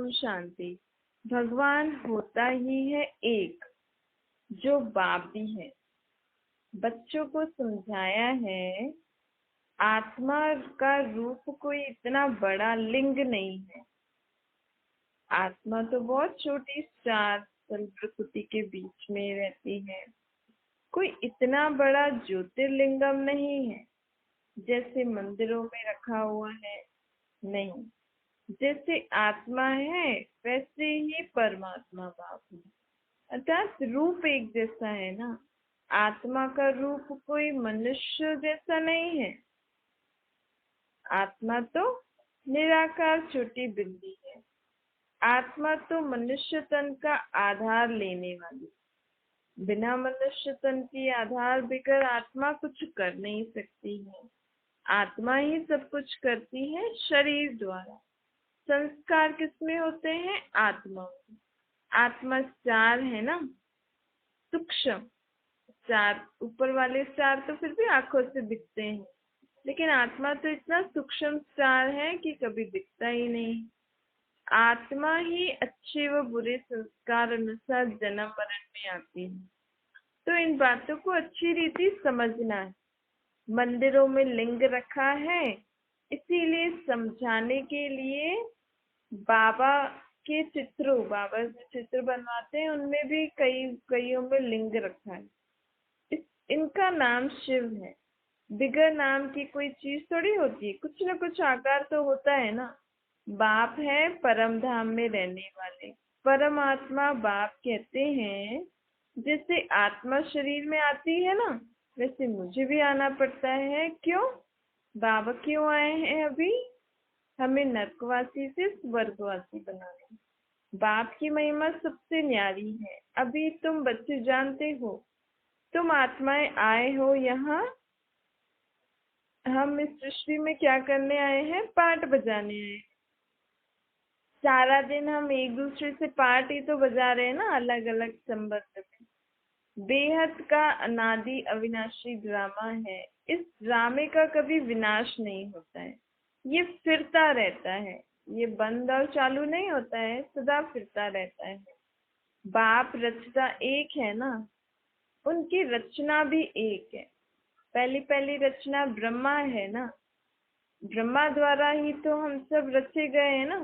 ओम शांति। भगवान होता ही है एक, जो बाप भी है। बच्चों को समझाया है, आत्मा का रूप कोई इतना बड़ा लिंग नहीं है। आत्मा तो बहुत छोटी स्टार प्रकृति के बीच में रहती है। कोई इतना बड़ा ज्योतिर्लिंगम नहीं है जैसे मंदिरों में रखा हुआ है। नहीं, जैसे आत्मा है वैसे ही परमात्मा बाप है। अर्थात रूप एक जैसा है ना। आत्मा का रूप कोई मनुष्य जैसा नहीं है। आत्मा तो निराकार छोटी बिल्ली है। आत्मा तो मनुष्य तन का आधार लेने वाली। बिना मनुष्य तन की आधार बिगर आत्मा कुछ कर नहीं सकती है। आत्मा ही सब कुछ करती है शरीर द्वारा। संस्कार किसमें होते हैं? आत्मा में। आत्मा स्टार है ना, सूक्ष्म स्टार। ऊपर वाले स्टार तो फिर भी आंखों से दिखते हैं, लेकिन आत्मा तो इतना सूक्ष्म स्टार है कि कभी दिखता ही नहीं। आत्मा ही अच्छे व बुरे संस्कार अनुसार जन्म मरण में आती है। तो इन बातों को अच्छी रीति समझना है। मंदिरों में लिंग रखा है, इसीलिए समझाने के लिए बाबा के चित्रों, बाबा जो चित्र बनवाते हैं उनमें भी कईयों में लिंग रखा है। इनका नाम शिव है। बिगर नाम की कोई चीज थोड़ी होती है, कुछ न कुछ आकार तो होता है ना। बाप है परम धाम में रहने वाले। परमात्मा बाप कहते हैं। जैसे आत्मा शरीर में आती है ना, वैसे मुझे भी आना पड़ता है। क्यों? बाबा क्यों आए हैं? अभी हमें नरकवासी से स्वर्गवासी बनाने। बाप की महिमा सबसे न्यारी है। अभी तुम बच्चे जानते हो, तुम आत्माएं आए हो यहाँ। हम इस सृष्टि में क्या करने आए हैं? पार्ट बजाने आए हैं। सारा दिन हम एक दूसरे से पार्ट ही तो बजा रहे हैं ना, अलग अलग संबंध में। बेहद का अनादि अविनाशी ड्रामा है। इस ड्रामे का कभी विनाश नहीं होता है। ये फिरता रहता है। ये बंद और चालू नहीं होता है, सदा फिरता रहता है। बाप रचता एक है ना, उनकी रचना भी एक है। पहली पहली रचना ब्रह्मा है ना। ब्रह्मा द्वारा ही तो हम सब रचे गए हैं ना।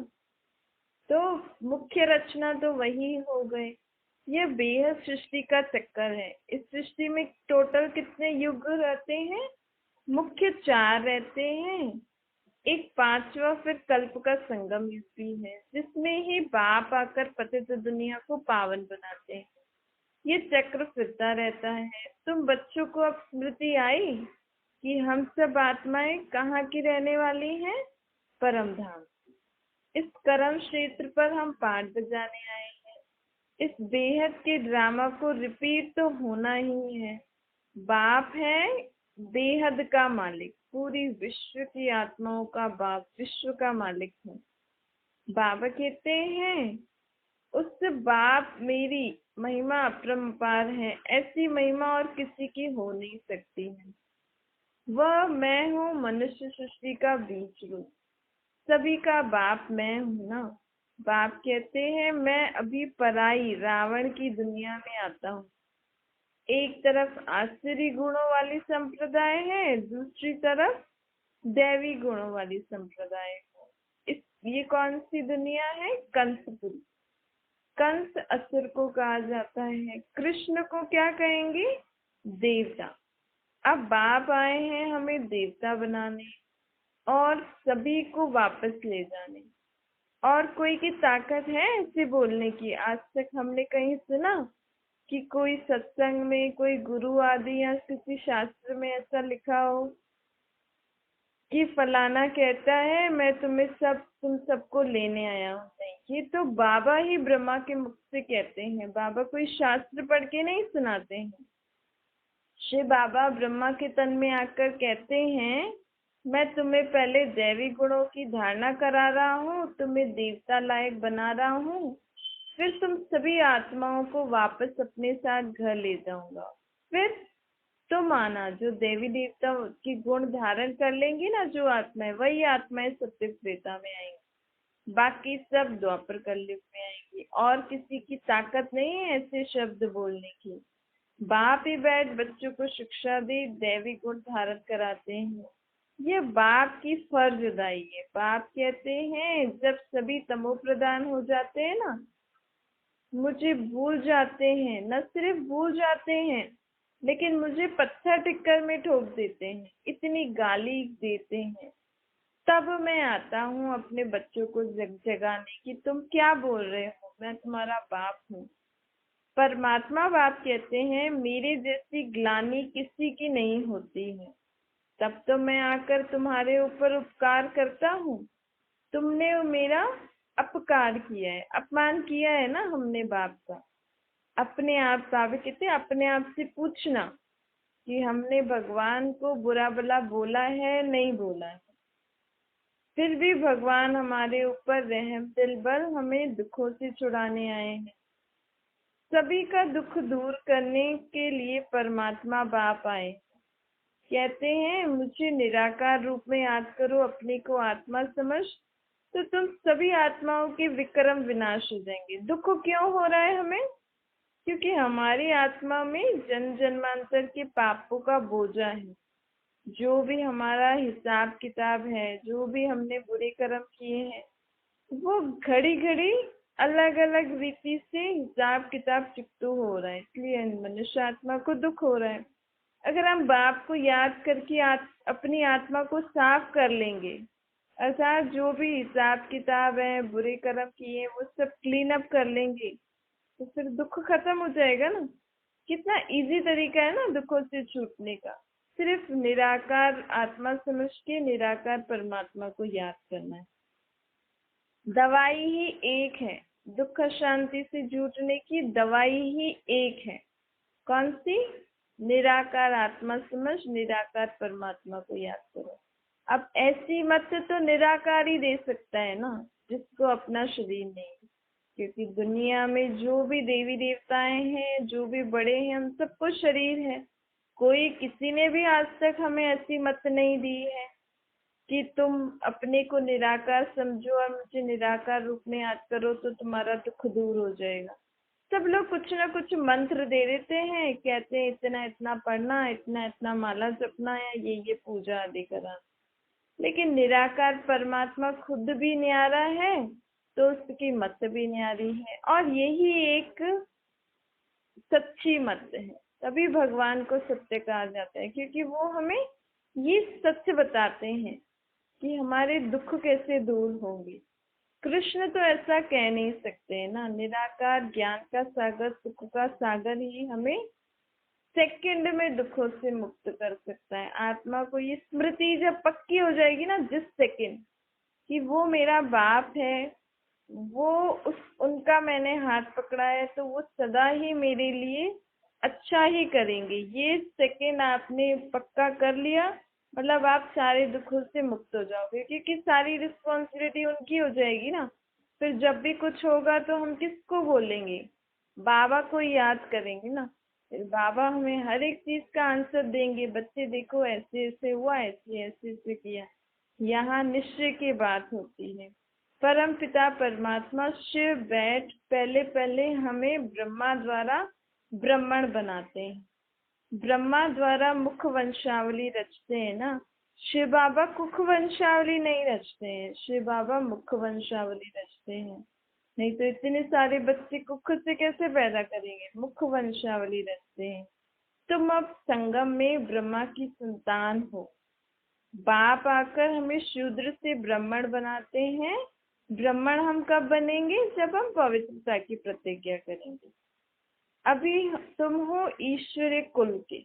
तो मुख्य रचना तो वही हो गए। यह बेहद सृष्टि का चक्कर है। इस सृष्टि में टोटल कितने युग रहते हैं? मुख्य 4 रहते हैं। एक 5वां फिर कल्प का संगम युग भी है, जिसमें ही बाप आकर पतित दुनिया को पावन बनाते हैं। ये चक्र फिरता रहता है। तुम बच्चों को अब स्मृति आई कि हम सब आत्माएं कहाँ की रहने वाली हैं? परम धाम। इस कर्म क्षेत्र पर हम पाठ बजाने आए हैं। इस बेहद के ड्रामा को रिपीट तो होना ही है। बाप है बेहद का मालिक, पूरी विश्व की आत्माओं का बाप विश्व का मालिक है। बाबा कहते हैं, उस बाप मेरी महिमा अपरंपार है। ऐसी महिमा और किसी की हो नहीं सकती है। वह मैं हूँ, मनुष्य सृष्टि का बीज रूप। सभी का बाप मैं हूँ ना। बाप कहते हैं, मैं अभी पराई रावण की दुनिया में आता हूँ। एक तरफ आसुरी गुणों वाली संप्रदाय है, दूसरी तरफ दैवी गुणों वाली संप्रदाय है। ये कौन सी दुनिया है? कंसपुरी। कंस असुर को कहा जाता है। कृष्ण को क्या कहेंगे? देवता। अब बाप आए हैं हमें देवता बनाने और सभी को वापस ले जाने। और कोई की ताकत है ऐसे बोलने की? आज तक हमने कहीं सुना कि कोई सत्संग में कोई गुरु आदि या किसी शास्त्र में ऐसा लिखा हो कि फलाना कहता है मैं तुम सबको लेने आया हूँ? नहीं, ये तो बाबा ही ब्रह्मा के मुख से कहते हैं। बाबा कोई शास्त्र पढ़ के नहीं सुनाते हैं। श्री बाबा ब्रह्मा के तन में आकर कहते हैं, मैं तुम्हें पहले दैवी गुणों की धारणा करा रहा हूँ, तुम्हें देवता लायक बना रहा हूँ, फिर तुम सभी आत्माओं को वापस अपने साथ घर ले जाऊंगा। फिर तुम आना, जो देवी देवता की गुण धारण कर लेंगी ना, जो आत्माएं, वही आत्माएं सत्य त्रेता में आएंगी। बाकी सब द्वापर कलयुग में आएंगे, और किसी की ताकत नहीं है ऐसे शब्द बोलने की। बाप ही बैठ बच्चों को शिक्षा दे, दैवी गुण धारण कराते हैं। ये बाप की फर्ज अदाई है। बाप कहते हैं जब सभी तमो प्रधान हो जाते हैं ना, मुझे भूल जाते हैं, न सिर्फ भूल जाते हैं लेकिन मुझे पत्थर टिक्कर में ठोक देते हैं, इतनी गाली देते हैं, तब मैं आता हूँ अपने बच्चों को जगाने की। तुम क्या बोल रहे हो, मैं तुम्हारा बाप हूँ। परमात्मा बाप कहते हैं मेरे जैसी ग्लानि किसी की नहीं होती है। तब तो मैं आकर तुम्हारे ऊपर उपकार करता हूँ। तुमने मेरा अपकार किया है, अपमान किया है ना हमने बाप का। अपने आप, बाबा कहते हैं अपने आप से पूछना कि हमने भगवान को बुरा भला बोला है, नहीं बोला है। फिर भी भगवान हमारे ऊपर रहम दिल बल हमें दुखों से छुड़ाने आए हैं। सभी का दुख दूर करने के लिए परमात्मा बाप आए। कहते हैं मुझे निराकार रूप में याद करो, अपने को आत्मा समझ, तो तुम सभी आत्माओं के विक्रम विनाश हो जाएंगे। दुख क्यों हो रहा है हमें? क्योंकि हमारी आत्मा में जन्म जन्मांतर के पापों का बोझा है। जो भी हमारा हिसाब किताब है, जो भी हमने बुरे कर्म किए हैं, वो घड़ी घड़ी अलग अलग रीति से हिसाब किताब चिपटू हो रहा है, इसलिए मनुष्य आत्मा को दुख हो रहा है। अगर हम बाप को याद करके अपनी आत्मा को साफ कर लेंगे, अर्थात जो भी हिसाब किताब है, बुरे कर्म किए, वो सब क्लीन अप कर लेंगे, तो फिर दुख खत्म हो जाएगा ना। कितना इजी तरीका है ना दुखों से छूटने का। सिर्फ निराकार आत्मा समझ के निराकार परमात्मा को याद करना है। दवाई ही एक है, दुख शांति से जूझने की दवाई ही एक है। कौन सी? निराकार आत्मा समझ, निराकार परमात्मा को याद करो। अब ऐसी मत तो निराकार ही दे सकता है ना, जिसको अपना शरीर नहीं। क्योंकि दुनिया में जो भी देवी देवताएं हैं, जो भी बड़े हैं, हम सबको शरीर है। कोई किसी ने भी आज तक हमें ऐसी मत नहीं दी है कि तुम अपने को निराकार समझो और मुझे निराकार रूप में याद करो तो तुम्हारा दुख दूर हो जाएगा। सब लोग कुछ ना कुछ मंत्र दे देते हैं, कहते हैं इतना इतना पढ़ना, इतना इतना माला जपना, या ये पूजा आदि करना। लेकिन निराकार परमात्मा खुद भी न्यारा है तो उसकी मत भी न्यारी है, और यही एक सच्ची मत है। तभी भगवान को सत्य कहा जाता है, क्योंकि वो हमें ये सच बताते हैं कि हमारे दुख कैसे दूर होंगे। कृष्ण तो ऐसा कह नहीं सकते ना। निराकार ज्ञान का सागर, सुख का सागर ही हमें सेकंड में दुखों से मुक्त कर सकता है। आत्मा को ये स्मृति जब पक्की हो जाएगी ना, जिस सेकंड कि वो मेरा बाप है, वो उनका मैंने हाथ पकड़ा है, तो वो सदा ही मेरे लिए अच्छा ही करेंगे। ये सेकंड आपने पक्का कर लिया, मतलब आप सारे दुखों से मुक्त हो जाओगे, क्योंकि सारी रिस्पॉन्सिबिलिटी उनकी हो जाएगी ना। फिर जब भी कुछ होगा तो हम किसको बोलेंगे? बाबा को याद करेंगे ना। फिर बाबा हमें हर एक चीज का आंसर देंगे। बच्चे देखो ऐसे ऐसे हुआ, ऐसे ऐसे ऐसे किया। यहाँ निश्चय की बात होती है। परम पिता परमात्मा शिव बैठ पहले पहले हमें ब्रह्मा द्वारा ब्राह्मण बनाते हैं। ब्रह्मा द्वारा मुख वंशावली रचते हैं ना। शिव बाबा कुख वंशावली नहीं रचते हैं, शिव बाबा मुख वंशावली रचते हैं। नहीं तो इतने सारे बच्चे कुख से कैसे पैदा करेंगे? मुख वंशावली रचते हैं। तुम अब संगम में ब्रह्मा की संतान हो। बाप आकर हमें शूद्र से ब्राह्मण बनाते हैं। ब्राह्मण हम कब बनेंगे? जब हम पवित्रता की प्रतिज्ञा करेंगे। अभी तुम हो ईश्वरीय कुल के।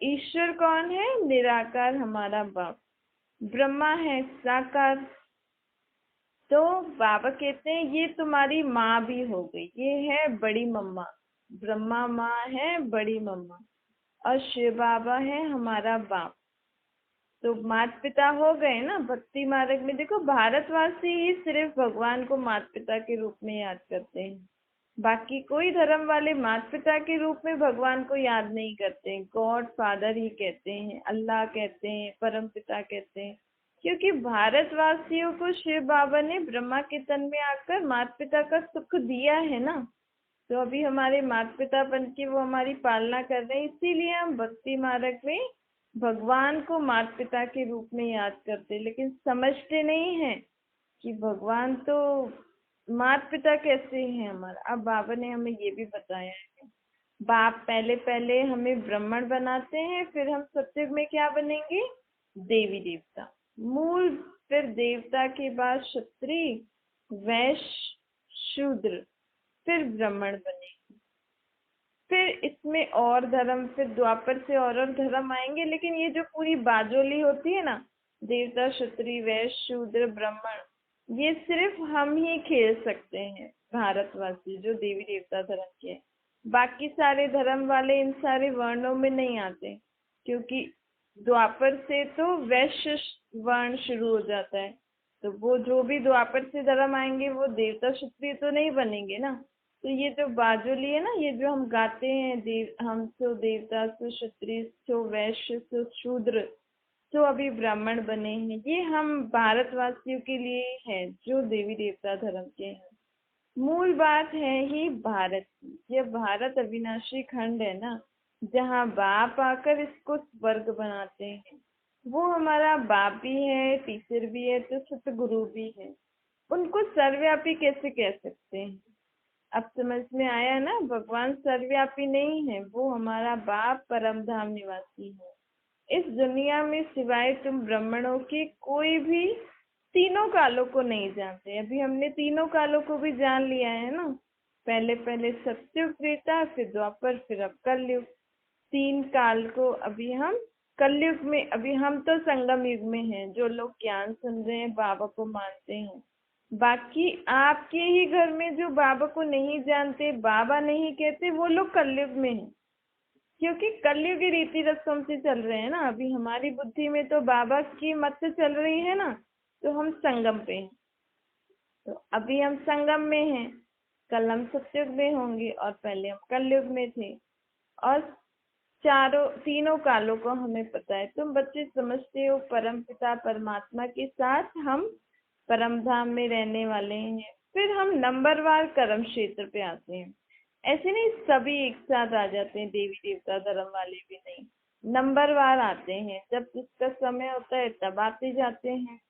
ईश्वर कौन है? निराकार हमारा बाप। ब्रह्मा है साकार। तो बाबा कहते हैं ये तुम्हारी माँ भी हो गई, ये है बड़ी मम्मा। ब्रह्मा माँ है, बड़ी मम्मा, और शिव बाबा है हमारा बाप। तो माता पिता हो गए ना। भक्ति मार्ग में देखो, भारतवासी ही सिर्फ भगवान को माता पिता के रूप में याद करते हैं। बाकी कोई धर्म वाले माता पिता के रूप में भगवान को याद नहीं करते। गॉड फादर ही कहते हैं, अल्लाह कहते हैं, परम पिता कहते हैं। क्योंकि भारतवासियों को शिव बाबा ने ब्रह्मा के तन में आकर माता पिता का सुख दिया है ना, तो अभी हमारे माता पिता बन के वो हमारी पालना कर रहे हैं, इसीलिए हम भक्ति मार्ग में भगवान को माता पिता के रूप में याद करते, लेकिन समझते नहीं है कि भगवान तो माता पिता कैसे हैं हमारा। अब बाबा ने हमें ये भी बताया है, बाप पहले पहले हमें ब्राह्मण बनाते हैं, फिर हम सत्युग में क्या बनेंगे, देवी देवता मूल, फिर देवता के बाद क्षत्रिय, वैश्य, शूद्र, फिर ब्राह्मण बनेंगे। फिर इसमें और धर्म, फिर द्वापर से और धर्म आएंगे, लेकिन ये जो पूरी बाजोली होती है ना, देवता, क्षत्रिय, वैश्य, शूद्र, ब्राह्मण, ये सिर्फ हम ही खेल सकते हैं भारतवासी जो देवी देवता धर्म के हैं। बाकी सारे धर्म वाले इन सारे वर्णों में नहीं आते, क्योंकि द्वापर से तो वैश्य वर्ण शुरू हो जाता है, तो वो जो भी द्वापर से धर्म आएंगे वो देवता क्षत्रिय तो नहीं बनेंगे ना। तो ये जो बाजोली है ना, ये जो हम गाते हैं, हम सो देवता, सो क्षत्रिय, सो वैश्य, सो शूद्र, तो अभी ब्राह्मण बने हैं, ये हम भारतवासियों के लिए है जो देवी देवता धर्म के हैं। मूल बात है ही भारत की। ये भारत अविनाशी खंड है ना, जहाँ बाप आकर इसको स्वर्ग बनाते हैं। वो हमारा बाप भी है, टीचर भी है, तो सतगुरु भी है। उनको सर्वव्यापी कैसे कह सकते हैं? अब समझ में आया ना, भगवान सर्वव्यापी नहीं है, वो हमारा बाप परम धाम निवासी है। इस दुनिया में सिवाय तुम ब्राह्मणों के कोई भी तीनों कालों को नहीं जानते। अभी हमने तीनों कालों को भी जान लिया है ना, पहले पहले सत्युग, त्रेता, फिर द्वापर, फिर अब कलयुग। 3 काल को अभी हम कलयुग में, अभी हम तो संगम युग में हैं, जो लोग ज्ञान सुन रहे हैं, बाबा को मानते हैं। बाकी आपके ही घर में जो बाबा को नहीं जानते, बाबा नहीं कहते, वो लोग कलयुग में हैं, क्योंकि कलयुग की रीति रस्म से चल रहे हैं ना। अभी हमारी बुद्धि में तो बाबा की मत से चल रही है ना, तो हम संगम पे हैं। तो अभी हम संगम में हैं, कल हम सतयुग में होंगे, और पहले हम कलयुग में थे। और तीनों कालों को हमें पता है। तुम बच्चे समझते हो परम पिता परमात्मा के साथ हम परम धाम में रहने वाले हैं। फिर हम नंबरवार कर्म क्षेत्र पे आते हैं। ऐसे नहीं सभी एक साथ आ जाते हैं, देवी देवता धर्म वाले भी नहीं, नंबरवार आते हैं। जब जिसका समय होता है तब आते जाते हैं।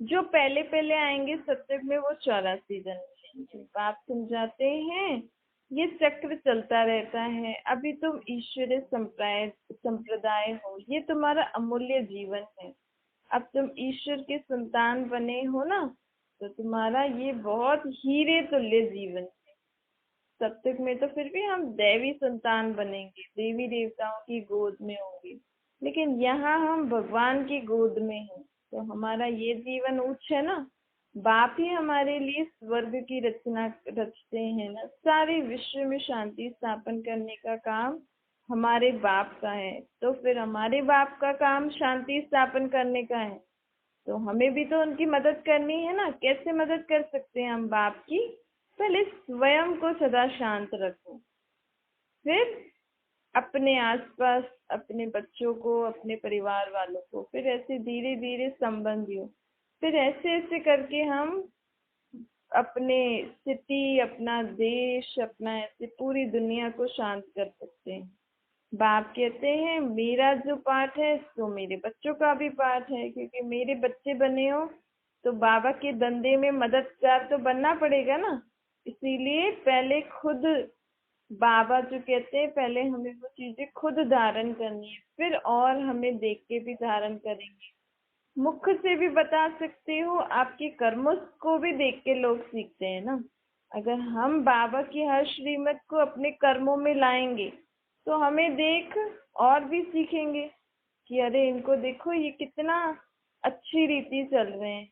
जो पहले पहले आएंगे सत्युग में, वो 84 जन्म लेंगे। बाप समझाते हैं ये चक्र चलता रहता है। अभी तुम ईश्वरीय संप्रदाय हो, ये तुम्हारा अमूल्य जीवन है। अब तुम ईश्वर के संतान बने हो ना, तो तुम्हारा ये बहुत हीरे तुल्य जीवन है। सत्युग में तो फिर भी हम दैवी संतान बनेंगे, देवी देवताओं की गोद में होंगे, लेकिन यहाँ हम भगवान की गोद में हैं, तो हमारा ये जीवन उच्च है ना। बाप ही हमारे लिए स्वर्ग की रचना रचते हैं ना। सारे विश्व में शांति स्थापन करने का काम हमारे बाप का है, तो फिर हमारे बाप का काम शांति स्थापन करने का है, तो हमें भी तो उनकी मदद करनी है ना। कैसे मदद कर सकते हैं हम बाप की? पहले स्वयं को सदा शांत रखो, फिर अपने आसपास अपने बच्चों को, अपने परिवार वालों को, फिर ऐसे धीरे धीरे संबंधियों, फिर ऐसे ऐसे करके हम अपने स्थिति, अपना देश, अपना ऐसे पूरी दुनिया को शांत कर सकते हैं। बाप कहते हैं मेरा जो पाठ है तो मेरे बच्चों का भी पाठ है, क्योंकि मेरे बच्चे बने हो तो बाबा के धंधे में मददगार तो बनना पड़ेगा ना। इसीलिए पहले खुद बाबा जो कहते हैं पहले हमें वो चीजें खुद धारण करनी है, फिर और हमें देख के भी धारण करेंगे। मुख से भी बता सकते हो, आपके कर्मों को भी देख के लोग सीखते हैं ना। अगर हम बाबा की हर श्रीमत को अपने कर्मों में लाएंगे तो हमें देख और भी सीखेंगे कि अरे इनको देखो, ये कितना अच्छी रीति चल रहे हैं,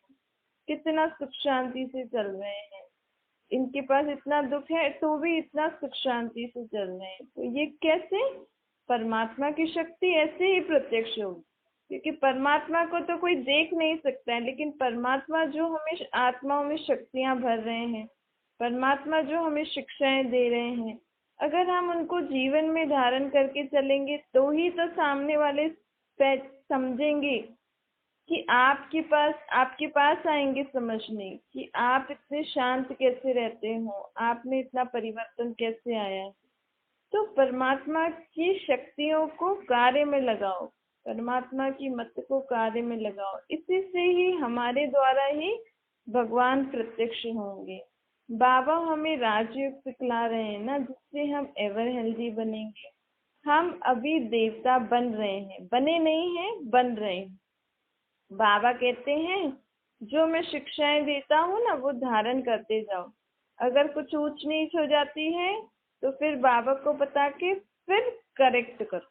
कितना सुख शांति से चल रहे हैं, इनके पास इतना दुख है तो भी इतना सुख शांति से चल रहे हैं। तो ये कैसे? परमात्मा की शक्ति ऐसे ही प्रत्यक्ष होगी, क्योंकि परमात्मा को तो कोई देख नहीं सकता है, लेकिन परमात्मा जो हमें आत्माओं में शक्तियां भर रहे हैं, परमात्मा जो हमें शिक्षाएं दे रहे हैं, अगर हम उनको जीवन में धारण करके चलेंगे तो ही तो सामने वाले समझेंगे कि आपके पास आएंगे समझने कि आप इतने शांत कैसे रहते हो, आप में इतना परिवर्तन कैसे आया है। तो परमात्मा की शक्तियों को कार्य में लगाओ, परमात्मा की मत को कार्य में लगाओ, इसी से ही हमारे द्वारा ही भगवान प्रत्यक्ष होंगे। बाबा हमें राजयोग सिखला रहे हैं ना, जिससे हम एवर हेल्दी बनेंगे। हम अभी देवता बन रहे हैं, बने नहीं हैं, बन रहे हैं। बाबा कहते हैं जो मैं शिक्षाएं देता हूँ ना वो धारण करते जाओ। अगर कुछ ऊंच नीच हो जाती है तो फिर बाबा को बता के फिर करेक्ट करो।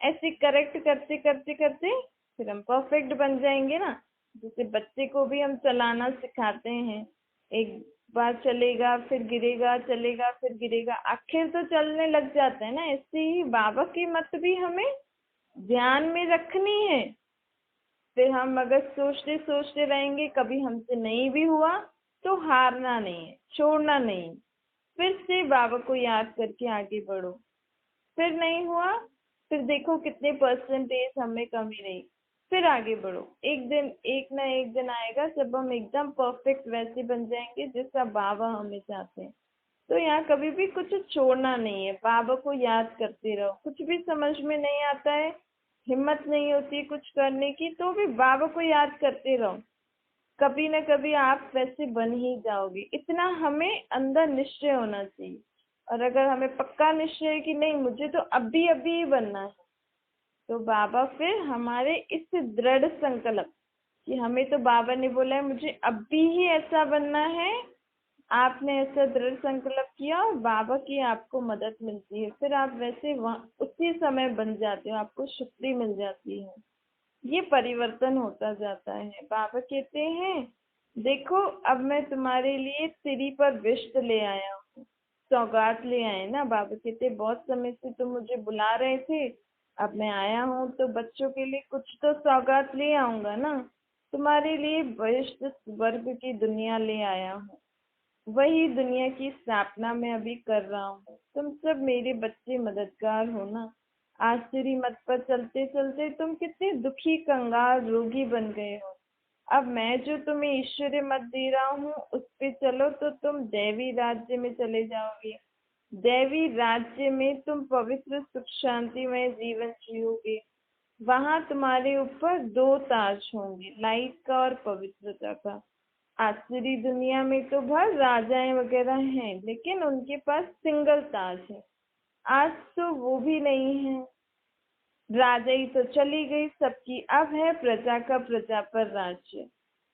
ऐसे करेक्ट करते करते करते फिर हम परफेक्ट बन जाएंगे ना। जैसे बच्चे को भी हम चलाना सिखाते हैं, एक बार चलेगा फिर गिरेगा, चलेगा फिर गिरेगा, आखिर तो चलने लग जाता है ना। ऐसे ही बाबा की मत भी हमें ध्यान में रखनी है। फिर हम अगर सोचते सोचते रहेंगे, कभी हमसे नहीं भी हुआ तो हारना नहीं है, छोड़ना नहीं, फिर से बाबा को याद करके आगे बढ़ो। फिर नहीं हुआ, फिर देखो कितने परसेंटेज हमें कमी रही, फिर आगे बढ़ो। एक ना एक दिन आएगा जब हम एकदम परफेक्ट वैसे बन जाएंगे जैसा बाबा हमें चाहते हैं। तो यहाँ कभी भी कुछ छोड़ना नहीं है, बाबा को याद करते रहो। कुछ भी समझ में नहीं आता है, हिम्मत नहीं होती कुछ करने की, तो भी बाबा को याद करते रहो। कभी ना कभी आप वैसे बन ही जाओगे, इतना हमें अंदर निश्चय होना चाहिए। और अगर हमें पक्का निश्चय है कि नहीं मुझे तो अभी अभी ही बनना है, तो बाबा फिर हमारे इस दृढ़ संकल्प कि हमें तो बाबा ने बोला है मुझे अभी ही ऐसा बनना है, आपने ऐसा दृढ़ संकल्प किया और बाबा की आपको मदद मिलती है, फिर आप वैसे उसी समय बन जाते हो, आपको शक्ति मिल जाती है। ये परिवर्तन होता जाता है। बाबा कहते हैं देखो अब मैं तुम्हारे लिए सिरी पर विष्ट ले आया हूँ, सौगात ले आए ना। बाबा कहते बहुत समय से तुम मुझे बुला रहे थे, अब मैं आया हूँ तो बच्चों के लिए कुछ तो सौगात ले आऊंगा ना। तुम्हारे लिए विष्ट स्वर्ग की दुनिया ले आया हूँ, वही दुनिया की स्थापना मैं अभी कर रहा हूँ। तुम सब मेरे बच्चे मददगार हो ना। आश्चर्य मत पर चलते चलते तुम कितने दुखी कंगाल रोगी बन गए हो। अब मैं जो तुम्हें ईश्वरीय मत दे रहा हूँ उस पे चलो तो तुम दैवी राज्य में चले जाओगे। दैवी राज्य में तुम पवित्र सुख शांतिमय जीवन जियोगे। वहां तुम्हारे ऊपर दो ताज होंगे, लाइट का और पवित्रता का। आसुरी दुनिया में तो भर राजाएं वगैरह हैं, लेकिन उनके पास सिंगल ताज है। आज तो वो भी नहीं है, राजाई तो चली गई सबकी, अब है प्रजा का प्रजा पर राज्य।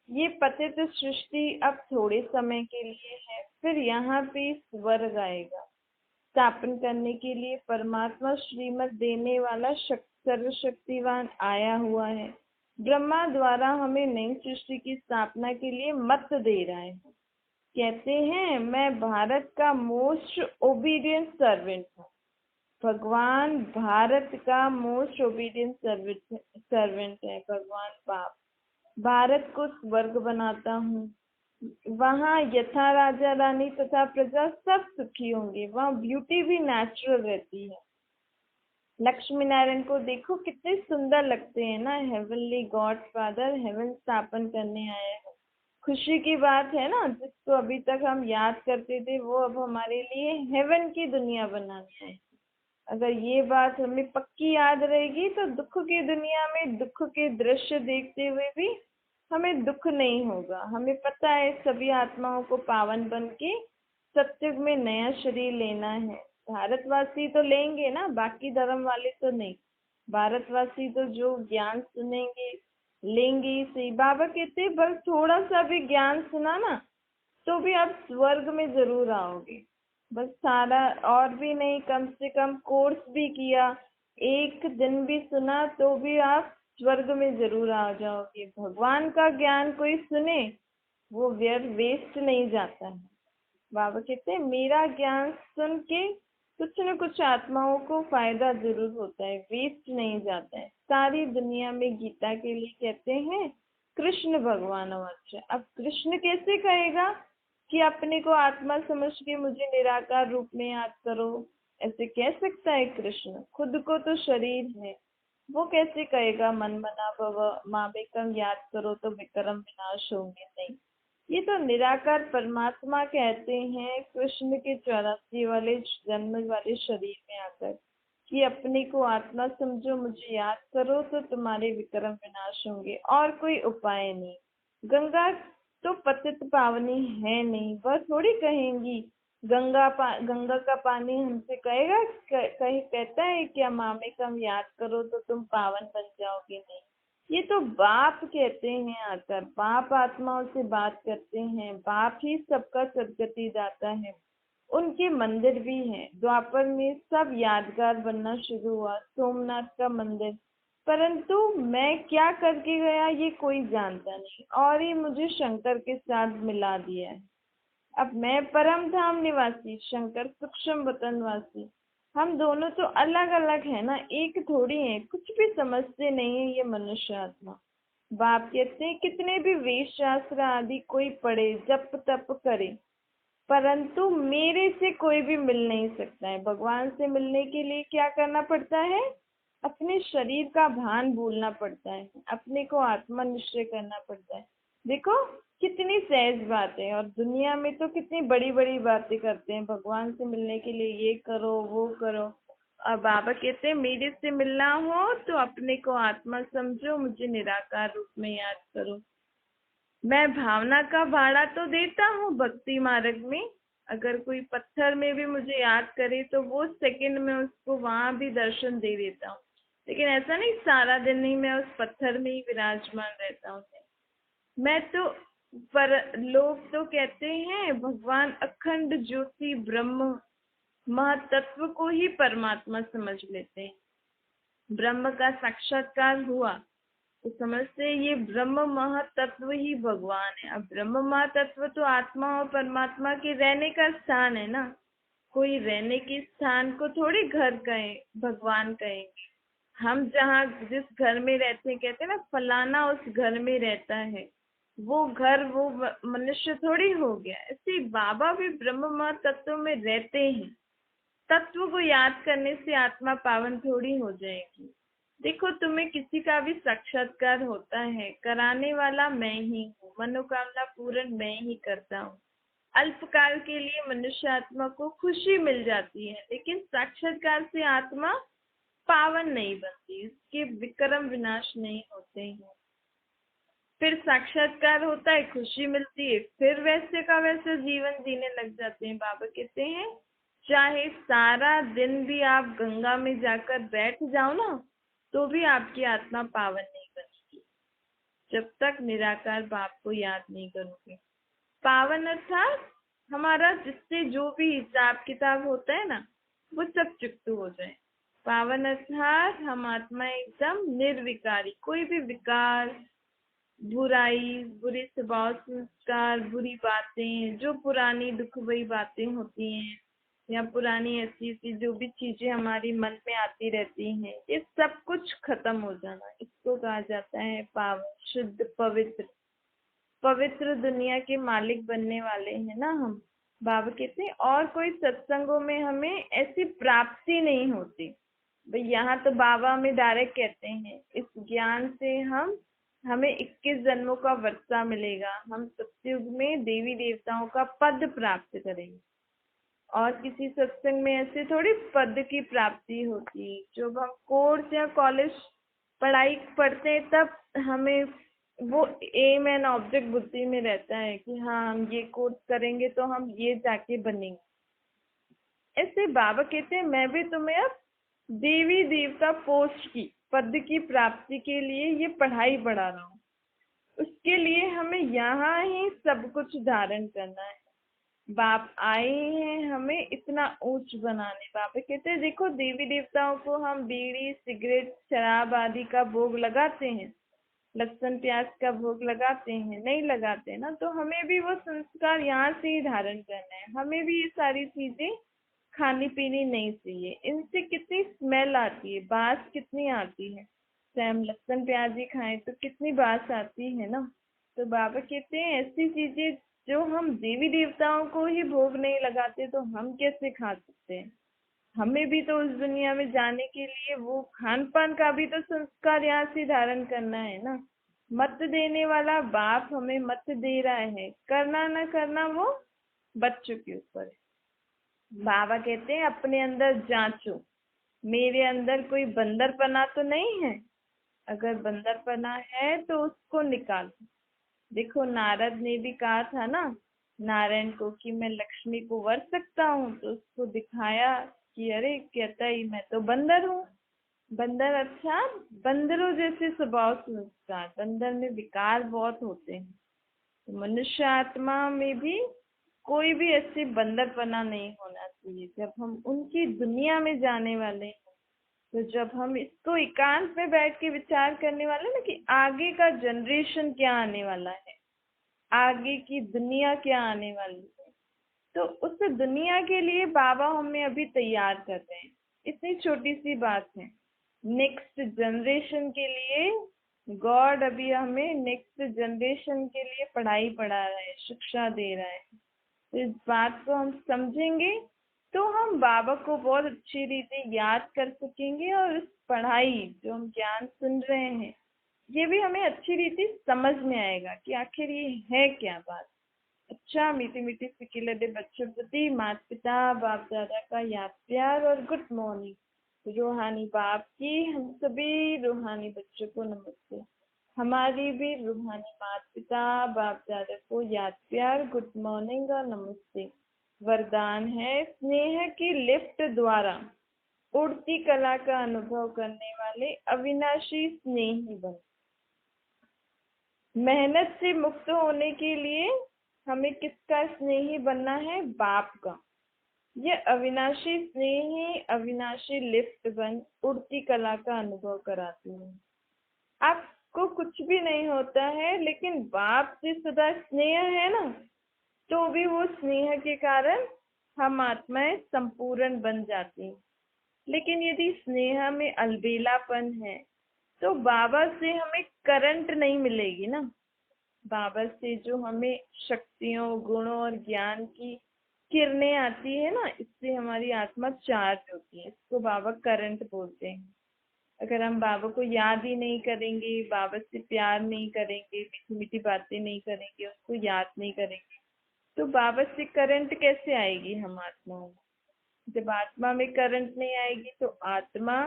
ये पतित सृष्टि अब थोड़े समय के लिए है, फिर यहाँ पे स्वर्ग आएगा। स्थापन करने के लिए परमात्मा श्रीमत देने वाला सर्वशक्तिवान आया हुआ है। ब्रह्मा द्वारा हमें नई सृष्टि की स्थापना के लिए मत दे रहा है। कहते हैं मैं भारत का मोस्ट ओबीडियंट सर्वेंट हूँ। भगवान भारत का मोस्ट ओबीडियंट सर्वेंट है। भगवान बाप भारत को स्वर्ग बनाता हूँ। वहाँ यथा राजा रानी तथा प्रजा सब सुखी होंगे, वहाँ ब्यूटी भी नेचुरल रहती है। लक्ष्मी नारायण को देखो कितने सुंदर लगते हैं ना। हेवनली गॉड फादर हेवन स्थापन करने आए हैं। खुशी की बात है ना, जिसको अभी तक हम याद करते थे वो अब हमारे लिए हेवन की दुनिया बनाने आए। अगर ये बात हमें पक्की याद रहेगी तो दुख की दुनिया में दुख के दृश्य देखते हुए भी हमें दुख नहीं होगा। हमें पता है सभी आत्माओं को पावन बन के सत्युग में नया शरीर लेना है। भारतवासी तो लेंगे ना, बाकी धर्म वाले तो नहीं। भारतवासी तो जो ज्ञान सुनेंगे लेंगे ही सही। बाबा कहते बस थोड़ा सा भी ज्ञान सुना ना तो भी आप स्वर्ग में जरूर आओगे। बस सारा और भी नहीं, कम से कम कोर्स भी किया, एक दिन भी सुना तो भी आप स्वर्ग में जरूर आ जाओगे। भगवान का ज्ञान कोई सुने वो वेस्ट नहीं जाता है। बाबा कहते हैं मेरा ज्ञान सुन के कुछ न कुछ आत्माओं को फायदा जरूर होता है, वेस्ट नहीं जाता है। सारी दुनिया में गीता के लिए कहते हैं कृष्ण भगवान अवश्य। अब कृष्ण कैसे कहेगा कि अपने को आत्मा समझ के मुझे निराकार रूप में याद करो? ऐसे कह सकता है कृष्ण? खुद को तो शरीर है, वो कैसे कहेगा मन मना भव, मामेकम याद करो तो विक्रम विनाश होंगे? नहीं, ये तो निराकार परमात्मा कहते हैं कृष्ण के 84 वाले जन्म वाले शरीर में आकर कि अपने को आत्मा समझो, मुझे याद करो तो तुम्हारे विक्रम विनाश होंगे, और कोई उपाय नहीं। गंगा तो पतित पावनी है नहीं, वह थोड़ी कहेंगी। गंगा का पानी हमसे कहेगा, कहता है क्या मामे कम याद करो तो तुम पावन बन जाओगे? नहीं, ये तो बाप कहते हैं आकर, बाप आत्माओं से बात करते हैं, बाप ही सबका सदगति दाता है। उनके मंदिर भी हैं, द्वापर में सब यादगार बनना शुरू हुआ, सोमनाथ का मंदिर। परंतु मैं क्या करके गया ये कोई जानता नहीं, और ये मुझे शंकर के साथ मिला दिया है। अब मैं परम धाम निवासी, शंकर सूक्ष्म वतन वासी, हम दोनों तो अलग अलग है ना, एक थोड़ी है। कुछ भी समझते नहीं है ये मनुष्य आत्मा। बाप कहते हैं कितने भी वेद शास्त्र आदि कोई पढ़े, जप तप करे, परंतु मेरे से कोई भी मिल नहीं सकता है। भगवान से मिलने के लिए क्या करना पड़ता है? अपने शरीर का भान भूलना पड़ता है, अपने को आत्मा निश्चय करना पड़ता है। देखो कितनी सहज बात है, और दुनिया में तो कितनी बड़ी बड़ी बातें करते हैं भगवान से मिलने के लिए, ये करो वो करो। और बाबा कहते हैं मेरे से मिलना हो तो अपने को आत्मा समझो, मुझे निराकार रूप में याद करो। मैं भावना का भाड़ा तो देता हूँ भक्ति मार्ग में, अगर कोई पत्थर में भी मुझे याद करे तो वो सेकंड में उसको वहां भी दर्शन दे देता हूँ। लेकिन ऐसा नहीं सारा दिन ही मैं उस पत्थर में ही विराजमान रहता हूँ। मैं तो, पर लोग तो कहते हैं भगवान अखंड ज्योति ब्रह्म महतत्व को ही परमात्मा समझ लेते हैं। ब्रह्म का साक्षात्कार हुआ तो समझते हैं ये ब्रह्म महातत्व ही भगवान है। अब ब्रह्म महातत्व तो आत्मा और परमात्मा के रहने का स्थान है ना, कोई रहने के स्थान को थोड़ी घर कहे भगवान कहेंगे। हम जहाँ जिस घर में रहते हैं, कहते हैं ना फलाना उस घर में रहता है, वो घर वो मनुष्य थोड़ी हो गया। ऐसे बाबा भी ब्रह्म महातत्व में रहते हैं। तत्व को याद करने से आत्मा पावन थोड़ी हो जाएगी। देखो तुम्हें किसी का भी साक्षात्कार होता है, कराने वाला मैं ही हूँ, मनोकामना पूर्ण मैं ही करता हूँ। अल्पकाल के लिए मनुष्य आत्मा को खुशी मिल जाती है, लेकिन साक्षात्कार से आत्मा पावन नहीं बनती, इसके विक्रम विनाश नहीं होते हैं। फिर साक्षात्कार होता है, खुशी मिलती है, फिर वैसे का वैसे जीवन जीने लग जाते हैं। बाबा कहते हैं चाहे सारा दिन भी आप गंगा में जाकर बैठ जाओ ना, तो भी आपकी आत्मा पावन नहीं बनेगी, जब तक निराकार बाप को याद नहीं करोगे। पावन अर्थात हमारा जिससे जो भी हिसाब किताब होता है ना, वो सब चुकत हो जाए। पावन अर्थात हम आत्मा एकदम निर्विकारी, कोई भी विकार, बुराई, बुरे स्वभाव संस्कार, बुरी बातें, जो पुरानी दुख भरी बातें होती हैं, या पुरानी ऐसी ऐसी जो भी चीजें हमारी मन में आती रहती हैं, ये सब कुछ खत्म हो जाना, इसको कहा जाता है पावन, शुद्ध, पवित्र। पवित्र दुनिया के मालिक बनने वाले हैं ना हम। बाबा कहते हैं और कोई सत्संगों में हमें ऐसी प्राप्ति नहीं होती। भाई यहाँ तो बाबा हमें डायरेक्ट कहते हैं इस ज्ञान से हमें 21 जन्मों का वर्षा मिलेगा, हम सत्युग में देवी देवताओं का पद प्राप्त करेंगे। और किसी सत्संग में ऐसे थोड़ी पद की प्राप्ति होती। जब हम कोर्स या कॉलेज पढ़ाई पढ़ते हैं तब हमें वो एम एंड ऑब्जेक्ट बुद्धि में रहता है कि हाँ हम ये कोर्स करेंगे तो हम ये जाके बनेंगे। ऐसे बाबा कहते हैं मैं भी तुम्हें अब देवी देवता पोस्ट की पद की प्राप्ति के लिए ये पढ़ाई बढ़ा रहा हूँ। उसके लिए हमें यहाँ ही सब कुछ धारण करना है। बाप आए हैं हमें इतना ऊंच बनाने। बाबा कहते हैं देखो देवी देवताओं को हम बीड़ी सिगरेट शराब आदि का भोग लगाते हैं, लहसुन प्याज का भोग लगाते हैं, नहीं लगाते ना, तो हमें भी वो संस्कार यहाँ से ही धारण करना है। हमें भी ये सारी चीजें खानी पीनी नहीं चाहिए। इनसे कितनी स्मेल आती है, बास कितनी आती है। चाहे हम लहसुन प्याज ही खाएं तो कितनी बास आती है ना। तो बाबा कहते हैं ऐसी चीजें जो हम देवी देवताओं को ही भोग नहीं लगाते तो हम कैसे खा सकते हैं। हमें भी तो उस दुनिया में जाने के लिए वो खान पान का भी तो संस्कार यहाँ से धारण करना है ना। मत देने वाला बाप हमें मत दे रहा है, करना ना करना वो बच्चों के ऊपर है। बाबा कहते हैं अपने अंदर जांचो, मेरे अंदर कोई बंदरपना तो नहीं है। अगर बंदरपना है तो उसको निकालो। देखो नारद ने भी कहा था ना नारायण को कि मैं लक्ष्मी को वर सकता हूँ, तो उसको दिखाया कि अरे कहता ही मैं तो बंदर हूँ। बंदर अच्छा, बंदरों जैसे स्वभाव संस्कार, बंदर में विकार बहुत होते हैं। तो मनुष्य आत्मा में भी कोई भी ऐसे बंदरपना नहीं होना चाहिए। जब हम उनकी दुनिया में जाने वाले हैं, तो जब हम इसको एकांत में बैठ के विचार करने वाले ना कि आगे का जनरेशन क्या आने वाला है, आगे की दुनिया क्या आने वाली है, तो उस दुनिया के लिए बाबा हमें अभी तैयार कर रहे हैं। इतनी छोटी सी बात है। नेक्स्ट जनरेशन के लिए गॉड अभी हमें नेक्स्ट जनरेशन के लिए पढ़ाई पढ़ा रहा है, शिक्षा दे रहा है। तो इस बात को हम समझेंगे तो हम बाबा को बहुत अच्छी रीति याद कर सकेंगे, और इस पढ़ाई जो हम ज्ञान सुन रहे हैं ये भी हमें अच्छी रीति समझ में आएगा कि आखिर ये है क्या बात। अच्छा, मीठी मीठी सिक्के लदे बच्चों प्रति माता पिता बाप दादा का याद प्यार और गुड मॉर्निंग। रूहानी बाप की हम सभी रूहानी बच्चों को नमस्ते। हमारी भी रूहानी माता पिता बाप दादा को याद प्यार गुड मॉर्निंग और नमस्ते। वरदान है स्नेह की लिफ्ट द्वारा उड़ती कला का अनुभव करने वाले अविनाशी स्नेही बन। मेहनत से मुक्त होने के लिए हमें किसका स्नेही बनना है? बाप का। ये अविनाशी स्नेही अविनाशी लिफ्ट बन उड़ती कला का अनुभव कराती है। आपको कुछ भी नहीं होता है, लेकिन बाप से सदा स्नेह है ना, तो भी वो स्नेह के कारण हम आत्माएं संपूर्ण बन जाती हैं। लेकिन यदि स्नेह में अलबेलापन है तो बाबा से हमें करंट नहीं मिलेगी ना। बाबा से जो हमें शक्तियों गुणों और ज्ञान की किरणें आती है ना, इससे हमारी आत्मा चार्ज होती है। इसको बाबा करंट बोलते हैं। अगर हम बाबा को याद ही नहीं करेंगे, बाबा से प्यार नहीं करेंगे, मीठी मीठी बातें नहीं करेंगे, उसको याद नहीं करेंगे, तो बाबा से करंट कैसे आएगी हम आत्माओं में? जब आत्मा में करंट नहीं आएगी तो आत्मा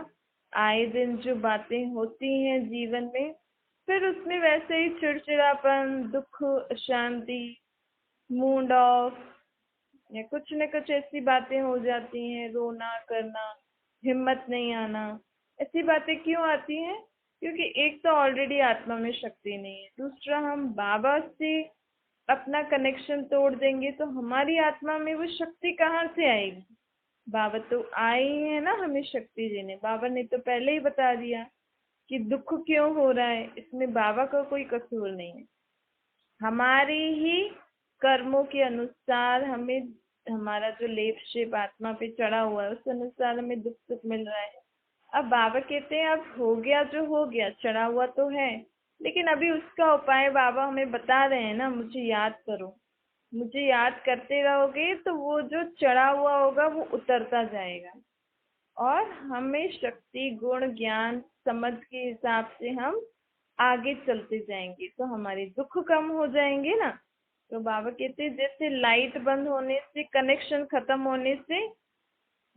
आए दिन जो बातें होती हैं जीवन में, फिर उसमें वैसे ही चिड़चिड़ापन, दुख, अशांति, मूड ऑफ, या कुछ न कुछ ऐसी बातें हो जाती हैं। रोना करना, हिम्मत नहीं आना, ऐसी बातें क्यों आती हैं? क्योंकि एक तो ऑलरेडी आत्मा में शक्ति नहीं है, दूसरा हम बाबा से अपना कनेक्शन तोड़ देंगे तो हमारी आत्मा में वो शक्ति कहाँ से आएगी? बाबा तो आए ही है ना हमें शक्ति देने। बाबा ने तो पहले ही बता दिया कि दुख क्यों हो रहा है, इसमें बाबा का कोई कसूर नहीं है। हमारे ही कर्मों के अनुसार हमें, हमारा जो लेप शेप आत्मा पे चढ़ा हुआ है उस अनुसार हमें दुख सुख मिल रहा है। अब बाबा कहते हैं अब हो गया जो हो गया, चढ़ा हुआ तो है, लेकिन अभी उसका उपाय बाबा हमें बता रहे हैं ना, मुझे याद करो। मुझे याद करते रहोगे तो वो जो चढ़ा हुआ होगा वो उतरता जाएगा, और हमें शक्ति गुण ज्ञान समझ के हिसाब से हम आगे चलते जाएंगे तो हमारे दुख कम हो जाएंगे ना। तो बाबा कहते हैं जैसे लाइट बंद होने से, कनेक्शन खत्म होने से,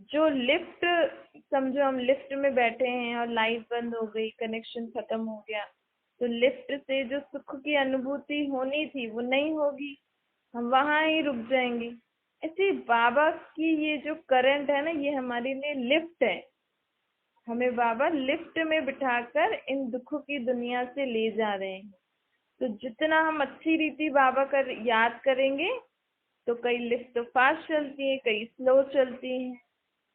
जो लिफ्ट, समझो हम लिफ्ट में बैठे हैं और लाइट बंद हो गई, कनेक्शन खत्म हो गया, तो लिफ्ट से जो सुख की अनुभूति होनी थी वो नहीं होगी, हम वहां ही रुक जाएंगे। ऐसे बाबा की ये जो करंट है ना, ये हमारे लिए लिफ्ट है। हमें बाबा लिफ्ट में बिठाकर इन दुखों की दुनिया से ले जा रहे हैं। तो जितना हम अच्छी रीति बाबा कर याद करेंगे, तो कई लिफ्ट तो फास्ट चलती है, कई स्लो चलती हैं।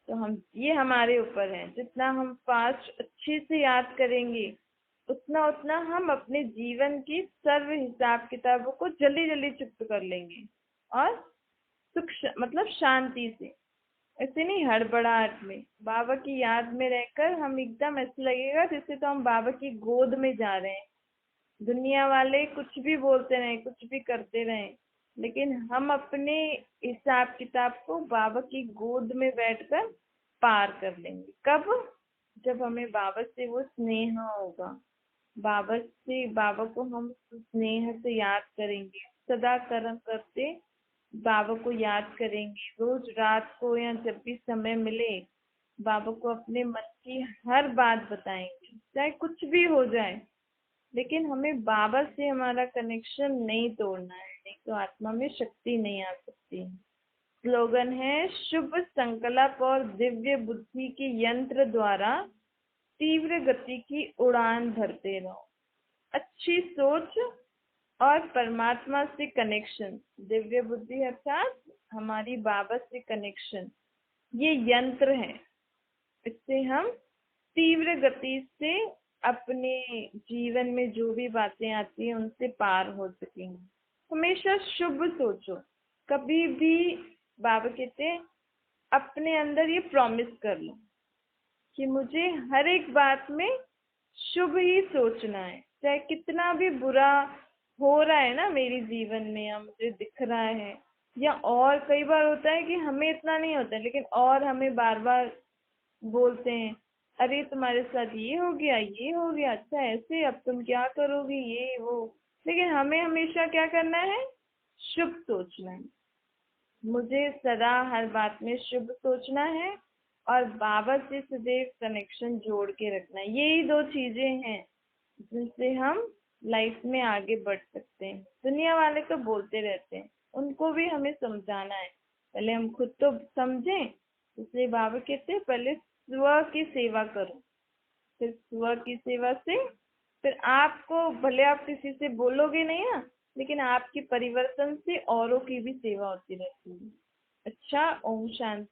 तो हम, ये हमारे ऊपर है, जितना हम फास्ट अच्छे से याद करेंगे उतना उतना हम अपने जीवन की सर्व हिसाब किताबों को जल्दी जल्दी चुप्त कर लेंगे, और सुख मतलब शांति से, ऐसे नहीं हड़बड़ाहट में। बाबा की याद में रहकर हम एकदम ऐसे लगेगा जैसे तो हम बाबा की गोद में जा रहे हैं। दुनिया वाले कुछ भी बोलते रहे, कुछ भी करते रहे, लेकिन हम अपने हिसाब किताब को बाबा की गोद में बैठकर पार कर लेंगे। कब? जब हमें बाबा से वो स्नेह होगा, बाबा को हम स्नेह से याद करेंगे, सदा कर्म करते बाबा को याद करेंगे, रोज रात को या जब भी समय मिले बाबा को अपने मन की हर बात बताएंगे, चाहे कुछ भी हो जाए। लेकिन हमें बाबा से हमारा कनेक्शन नहीं तोड़ना है, नहीं तो आत्मा में शक्ति नहीं आ सकती। स्लोगन है, शुभ संकल्प और दिव्य बुद्धि के यंत्र द्वारा तीव्र गति की उड़ान भरते रहो। अच्छी सोच और परमात्मा से कनेक्शन, दिव्य बुद्धि अर्थात हमारी बाबा से कनेक्शन, ये यंत्र है। इससे हम तीव्र गति से अपने जीवन में जो भी बातें आती हैं उनसे पार हो सकेंगे। हमेशा शुभ सोचो, कभी भी बाबा कहते हैं अपने अंदर ये प्रॉमिस कर लो कि मुझे हर एक बात में शुभ ही सोचना है, चाहे कितना भी बुरा हो रहा है ना मेरे जीवन में या मुझे दिख रहा है, या और कई बार होता है कि हमें इतना नहीं होता है लेकिन और हमें बार बार बोलते हैं, अरे तुम्हारे साथ ये हो गया, ये हो गया, अच्छा ऐसे अब तुम क्या करोगे, ये वो। लेकिन हमें हमेशा क्या करना है? शुभ सोचना है। मुझे सदा हर बात में शुभ सोचना है और बाबा से सदैव कनेक्शन जोड़ के रखना है। यही दो चीजें हैं जिनसे हम लाइफ में आगे बढ़ सकते हैं। दुनिया वाले तो बोलते रहते हैं, उनको भी हमें समझाना है। पहले हम खुद तो समझें, इसलिए बाबा कहते हैं पहले स्व की सेवा करो, फिर स्व की सेवा से फिर आपको, भले आप किसी से बोलोगे नहीं ना, लेकिन आपके परिवर्तन से औरों की भी सेवा होती रहती है। अच्छा, ओम शांति।